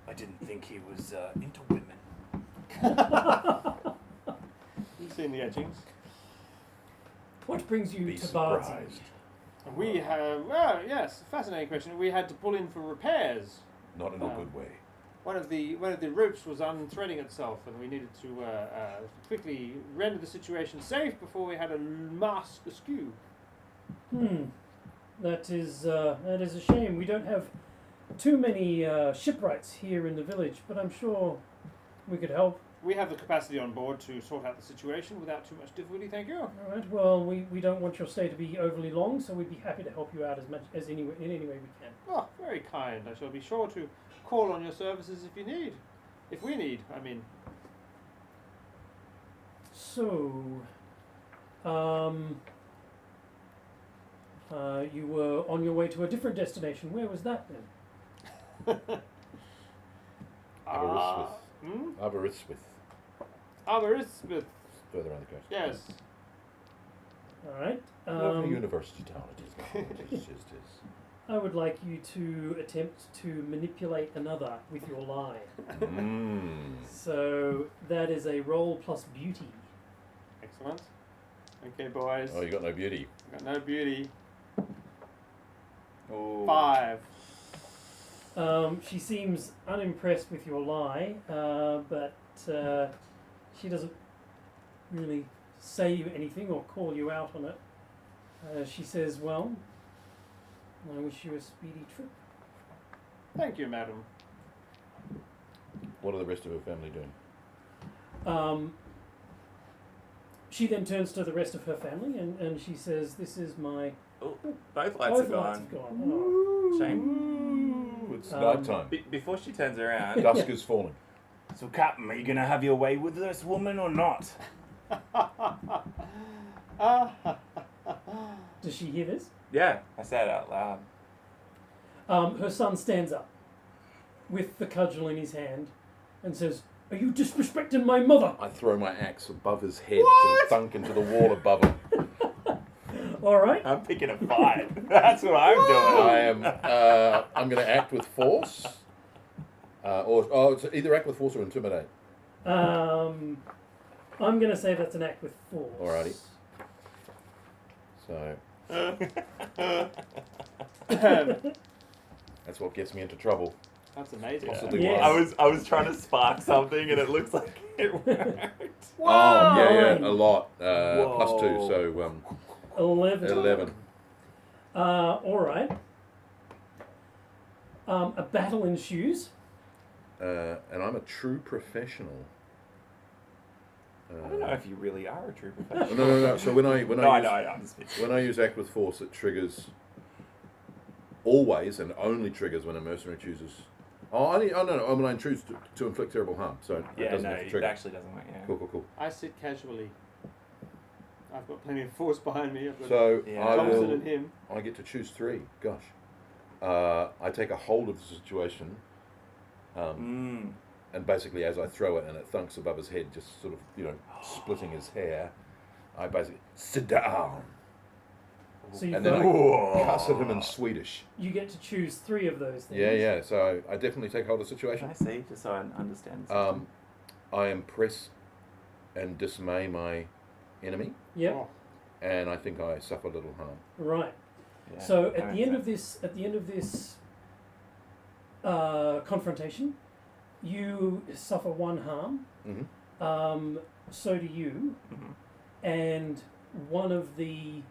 I didn't think he was into women. You've seen the etchings. What brings you Be to Bardsey? surprised. We have, well, yes, fascinating question. We had to pull in for repairs. Not in a good way. One of the ropes was unthreading itself, and we needed to quickly render the situation safe before we had a mast askew. That is a shame. We don't have too many shipwrights here in the village, but I'm sure we could help. We have the capacity on board to sort out the situation without too much difficulty, thank you. All right. Well, we don't want your stay to be overly long, so we'd be happy to help you out as much as in any way we can. Oh, very kind. I shall be sure to call on your services if you need. If we need, I mean. So, you were on your way to a different destination. Where was that then? Aberystwyth. Aberystwyth. Further on the coast. Yes. All right. Lovely university town it is now. It is. I would like you to attempt to manipulate another with your lie. So that is a roll plus beauty. Excellent. Okay, boys. Oh, you got no beauty. Got no beauty. Oh. 5. She seems unimpressed with your lie, but she doesn't really say you anything or call you out on it. She says, well, I wish you a speedy trip. Thank you, madam. What are the rest of her family doing? She then turns to the rest of her family and she says, this is my... Oh, both lights are Both lights have gone. gone. Oh. Shame. Ooh, it's night time. Before she turns around, Dusk is falling. So, Captain, are you going to have your way with this woman or not? Does she hear this? yeah, I said it out loud. Her son stands up with the cudgel in his hand and says, are you disrespecting my mother? I throw my axe above his head to thunk into the wall above him. All right. I'm picking a fight. That's what I'm doing. I'm going to act with force. It's either act with force or intimidate. I'm going to say that's an act with force. Alrighty. So that's what gets me into trouble. That's amazing. Possibly Yes. I was trying to spark something, and it looks like it worked. Oh, yeah, Nine. a lot. +2, so 11. 11. All right. A battle ensues. And I'm a true professional. I don't know if you really are a true professional. No. So when I I'm just kidding. when I use act with force, it triggers always and only triggers when a mercenary chooses. When I choose to inflict terrible harm. So it Yeah, doesn't no, have to it trigger. actually doesn't work. Yeah. Cool. I sit casually. I've got plenty of force behind me. I've got So Yeah. I Thompson will. and him. I get to choose 3. Gosh. I take a hold of the situation. And basically, as I throw it and it thunks above his head, just sort of, splitting his hair, I basically sit down. So you've And then got, I cuss at him in Swedish. you get to choose 3 of those things. Yeah. So I definitely take hold of the situation. I see, just so I understand. the system. I impress and dismay my enemy, Yep. Oh, and I think I suffer little harm. Right. Yeah, So that at the makes end of sense. this confrontation, you suffer 1 harm. Mm-hmm. So do you, Mhm. and one of the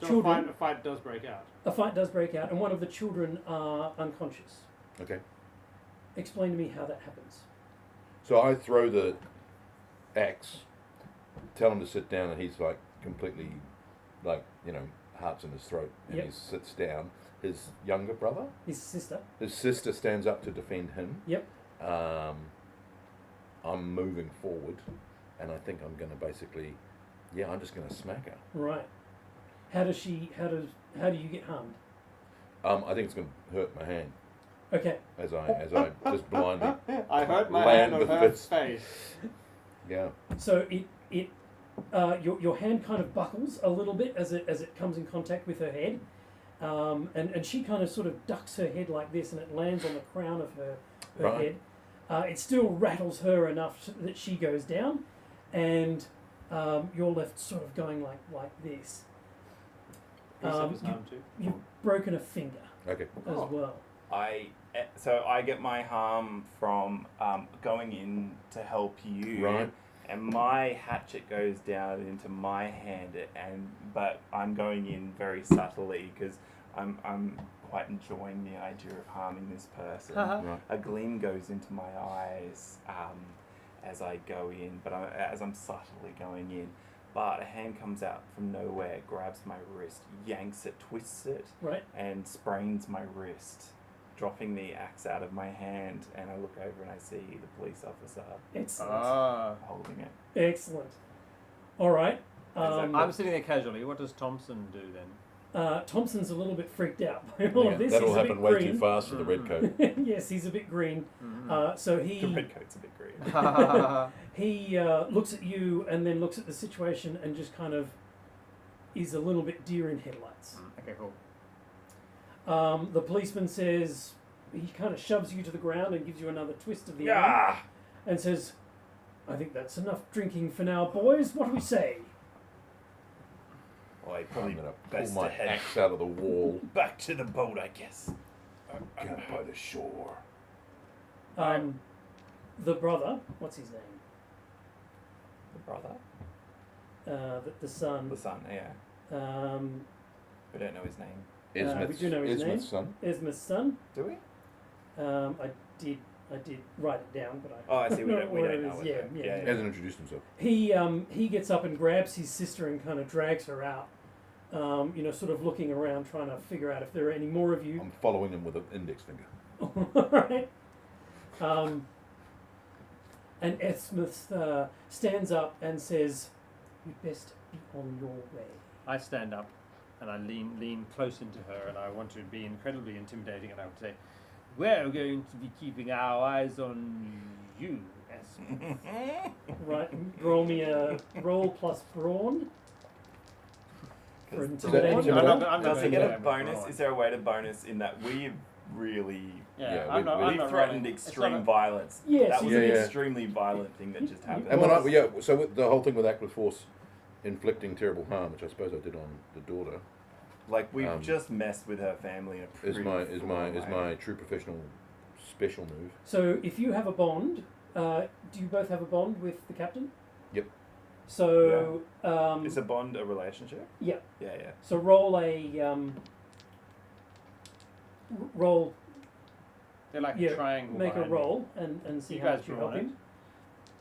so children. a fight does break out. A fight does break out, and one of the children are unconscious. Okay. Explain to me how that happens. So I throw the axe, tell him to sit down, and he's like completely, heart's in his throat, and Yep. he sits down. His younger brother, His sister. his sister stands up to defend him. Yep. I'm moving forward, and I think I'm going to basically, I'm just going to smack her. Right. How do you get harmed? I think it's going to hurt my hand Okay. as I just blindly. I hurt my Land hand on the her fist. face. Yeah. So your hand kind of buckles a little bit as it comes in contact with her head, and she kind of sort of ducks her head like this, and it lands on the crown of her Right. head. It still rattles her enough that she goes down, and you're left sort of going like this. He suffers harm too. You've broken a finger Okay. as Oh. well. So I get my harm from going in to help you, Right. and my hatchet goes down into my hand, but I'm going in very subtly because I'm quite enjoying the idea of harming this person. Right. A gleam goes into my eyes as I go in, but as I'm subtly going in. But a hand comes out from nowhere, grabs my wrist, yanks it, twists it, Right. and sprains my wrist, dropping the axe out of my hand. And I look over and I see the police officer Excellent. holding it. Excellent. All right. I'm sitting there casually. What does Thompson do then? Thompson's a little bit freaked out by all of this. That'll He's a happen bit way green. too fast for the red coat. Yes, he's a bit green. So The he red coat's a bit green. he looks at you and then looks at the situation and just kind of is a little bit deer in headlights. Okay, cool. The policeman says, he kind of shoves you to the ground and gives you another twist of the arm Yeah. and says, "I think that's enough drinking for now, boys. What do we say?" Well, I I'm probably going to pull best my to head axe out of the wall. back to the boat, I guess. Get by the shore. The brother, what's his name? The brother? The son. The son, yeah. We don't know his name. We do know his name. Esmith's son. Esmith's son. Do we? I did write it down, but Oh, I see. We know don't what it know. is. it. Yeah. Hasn't introduced himself. He gets up and grabs his sister and kind of drags her out. Sort of looking around, trying to figure out if there are any more of you. I'm following him with an index finger. Alright. And Esmith stands up and says, "You'd best be on your way." I stand up and I lean close into her, and I want to be incredibly intimidating, and I would say, "We're going to be keeping our eyes on you, Esmith." Right, roll me a roll plus brawn. For Does intimidating. I'm not Does he going get there, a but bonus? alright. Is there a way to bonus in that we've really Yeah, I'm not we've threatened rolling. It's extreme not a- violence? Yes, That was yeah, an yeah. extremely violent thing that just happened. And Well, so with the whole thing with act with force, inflicting terrible harm, which I suppose I did on the daughter. Like we've just messed with her family in a Is pretty my true professional special move. So if you have a bond, do you both have a bond with the captain? Yep. So Is a bond a relationship? yeah. Yeah. So roll a roll. They're like Yeah, a triangle. Make a behind me. roll and see You how guys much you draw help on it. him.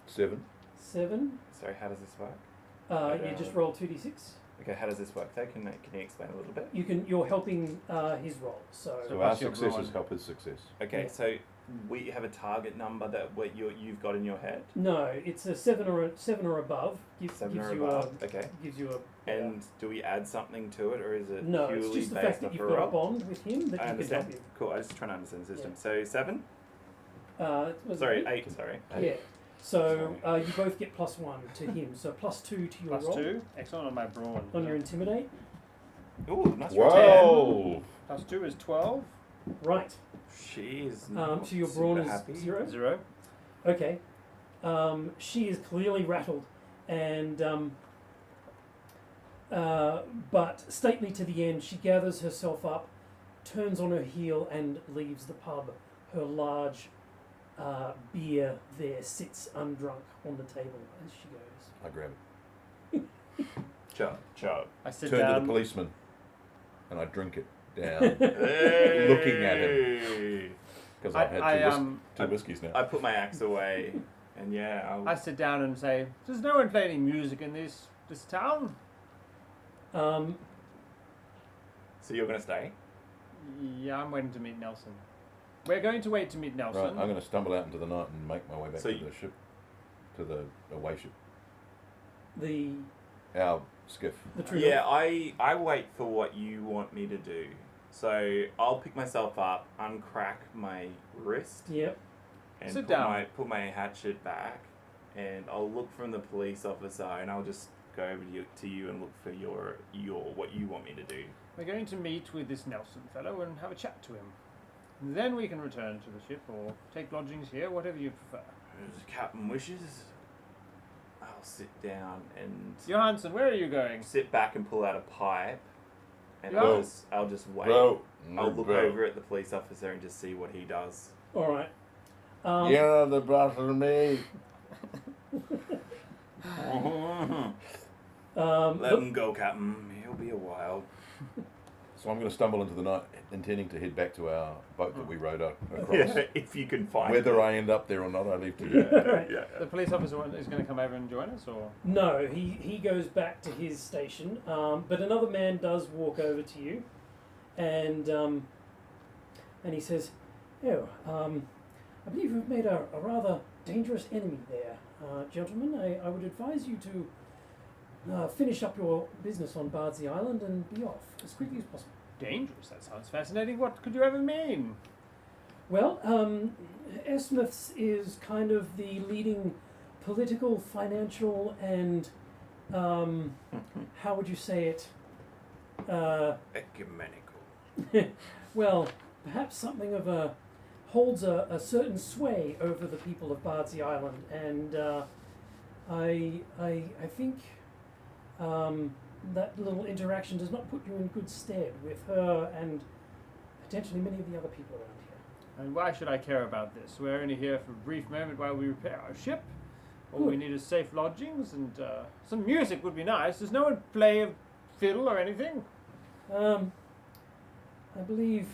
7. 7. Sorry, how does this work? You just roll 2d6. Okay, how does this work though? Can you explain a little bit? You're helping his roll. So So our plus your successes brawn. help his success. Okay, Yeah. so we have a target number that you've got in your head. no, it's a 7 or above. Seven gives or you above. Okay. gives you a. And do we add something to it, or is it no, purely it's just the based fact that off you've a got a roll? bond with him that I you can help understand. him. Cool. I just trying to understand the system. Yeah. So 7. Was it Sorry, eight? 8. Sorry. Yeah. So you both get +1 to him. So +2 to your Plus roll 2. Excellent on my brawn. on your intimidate. Ooh, nice. Whoa! Plus 2 is 12. Right. She's So your brawn is happy. 0. 0. Okay. She is clearly rattled, and but stately to the end, she gathers herself up, turns on her heel, and leaves the pub. Her large beer there sits undrunk on the table as she goes. I grab it. Chug. I sit Turn down. to the policeman, and I drink it down. Hey. Looking at him. Because I've had two whiskeys now. I put my axe away, and I sit down and say, "Does no one play any music in this town?" Um, So you're gonna stay? Yeah, I'm waiting to meet Nelson. We're going to wait to meet Nelson. Right, I'm going to stumble out into the night and make my way back So to the ship, to the away ship, the our skiff. true. Yeah, I wait for what you want me to do. So I'll pick myself up, uncrack my wrist, Yep. and Sit put down. my hatchet back, and I'll look from the police officer, and I'll just go over to you and look for your what you want me to do. We're going to meet with this Nelson fellow and have a chat to him. Then we can return to the ship or take lodgings here, whatever you prefer. As the captain wishes, I'll sit down and Johansson, where are you going? sit back and pull out a pipe, and Bro. I'll just wait. Bro. I'll look Bro. over at the police officer and just see what he does. All right. You're the boss of me. Let him go, Captain. He'll be a while. So I'm going to stumble into the night, intending to head back to our boat that we rowed across. Yeah, if you can find Whether it. I end up there or not, I leave to you. Yeah. The police officer is going to come over and join us, or No, he goes back to his station, but another man does walk over to you, and he says, "Oh, I believe we've made a rather dangerous enemy there, gentlemen. I would advise you to finish up your business on Bardsey Island and be off as quickly as possible." dangerous. That sounds fascinating. What could you ever mean? Well, Esmith's is kind of the leading political, financial, and how would you say it? Ecumenical. Well, perhaps something of a holds a certain sway over the people of Bardsey Island, and I think that little interaction does not put you in good stead with her and potentially many of the other people around here. And why should I care about this? We're only here for a brief moment while we repair our ship. All we Good. need is safe lodgings, and some music would be nice. Does no one play a fiddle or anything? I believe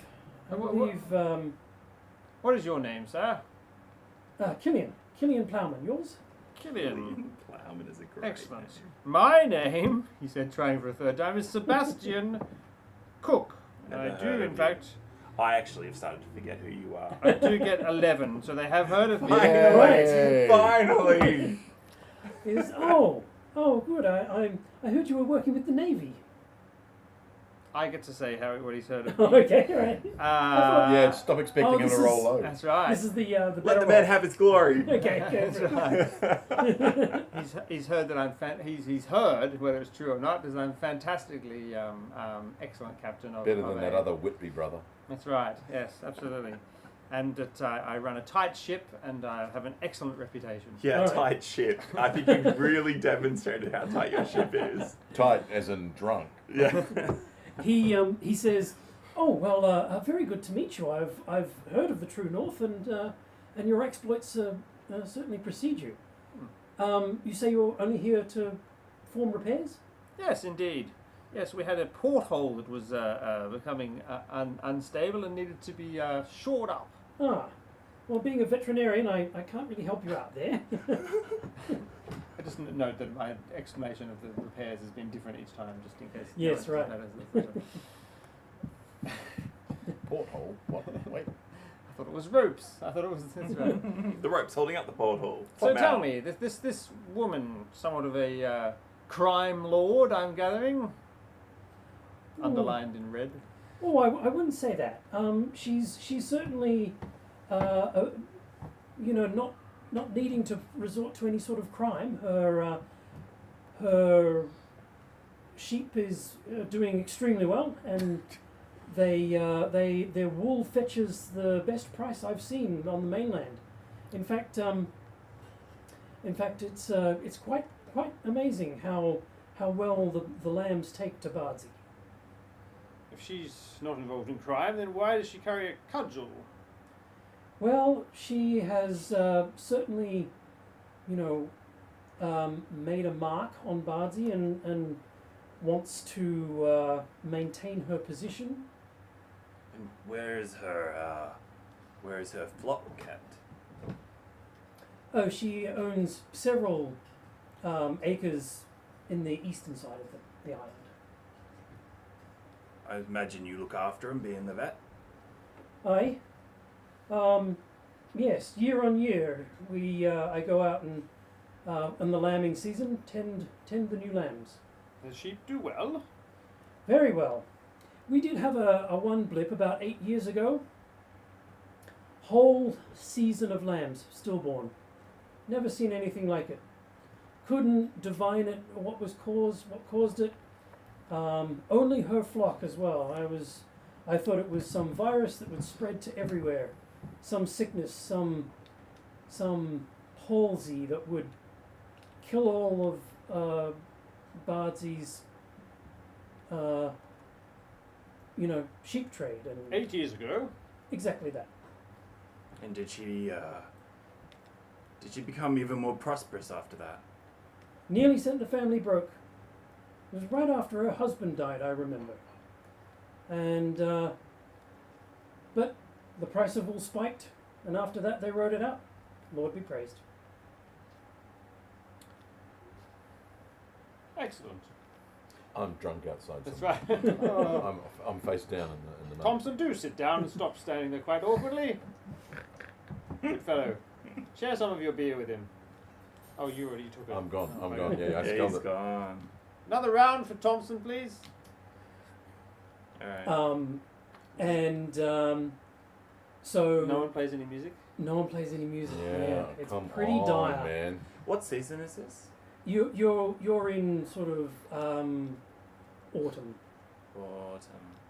What is your name, sir? Killian Plowman. Yours? Killian. Plowman is a great Excellent. name. My name, he said, trying for a third time, is Sebastian Cook. And I Never do, heard in of fact, I actually have started to forget who you are. I do get 11, so they have heard of me. Yay. Finally! Is good. I heard you were working with the Navy. I get to say what he's heard of Oh, me. okay, all right. Yeah, stop expecting him this to roll is- low. That's right. This is the Let better the man role. have his glory. Okay, That's right. He's heard that I'm he's heard, whether it's true or not, that I'm fantastically excellent captain of Better of than that a- other Whitby brother. That's right. Yes, absolutely. And that I run a tight ship and I have an excellent reputation. Yeah, All right. tight ship. I think you really demonstrated how tight your ship is. Tight as in drunk. Yeah. he says, "Oh well, very good to meet you. I've heard of the True North, and your exploits certainly precede you. You say you're only here to perform repairs?" Yes, indeed. Yes, we had a porthole that was becoming unstable and needed to be shored up. Ah, well, being a veterinarian, I can't really help you out there. I just note that my explanation of the repairs has been different each time, just in case. Yes, right. Porthole? What? Wait. I thought it was ropes. I thought it was. That's right. The rope's holding up the porthole. So Pop tell out. me, this woman, somewhat of a crime lord, I'm gathering, underlined in red. Oh, I wouldn't say that. She's certainly, not needing to resort to any sort of crime. Her sheep is doing extremely well, and their wool fetches the best price I've seen on the mainland. In fact, it's quite amazing how well the lambs take to Bardsey. If she's not involved in crime, then why does she carry a cudgel? Well, she has certainly, made a mark on Bardsey and wants to maintain her position. And where is her flock kept? Oh, she owns several acres in the eastern side of the island. I imagine you look after him, being the vet. Aye. Yes, year on year I go out and in the lambing season tend the new lambs. The sheep do well. Very well. We did have a one blip about 8 years ago. Whole season of lambs stillborn. Never seen anything like it. Couldn't divine it, what caused it. Only her flock as well. I thought it was some virus that would spread to everywhere, some sickness, some palsy that would kill all of Bardsey's sheep trade. And 8 years ago. exactly that. And did she become even more prosperous after that? Nearly sent the family broke. It was right after her husband died, I remember. And but the price of wool spiked, and after that they wrote it out. Lord be praised. Excellent. I'm drunk outside. That's somewhere. right. I'm face down in the mud. Thompson, do sit down and stop standing there quite awkwardly. Good fellow. Share some of your beer with him. Oh, you already took it. I'm gone. I'm Okay. gone. Yeah, I Yeah, sculled he's it. gone. Another round for Thompson, please. Alright. So No one plays any music. no one plays any music. Yeah, It's come pretty on, dire. man. What season is this? You're in sort of autumn, Autumn.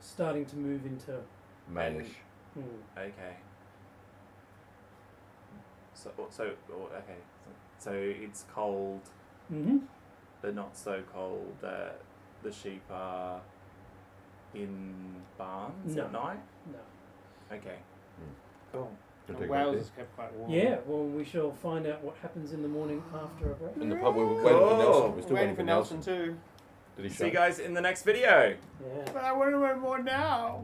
starting to move into. Mayish. Okay. Okay. So it's cold, Mm-hmm. but not so cold that the sheep are in barns No. at night. No. Okay. Can Cool. And take a Wales break is kept quite warm. Yeah. Well, we shall find out what happens in the morning after a break. there. In the pub, we were waiting for Cool. Nelson. We're still Waiting for Nelson too. Did he See show? you guys in the next video. Yeah. But I want to learn more now.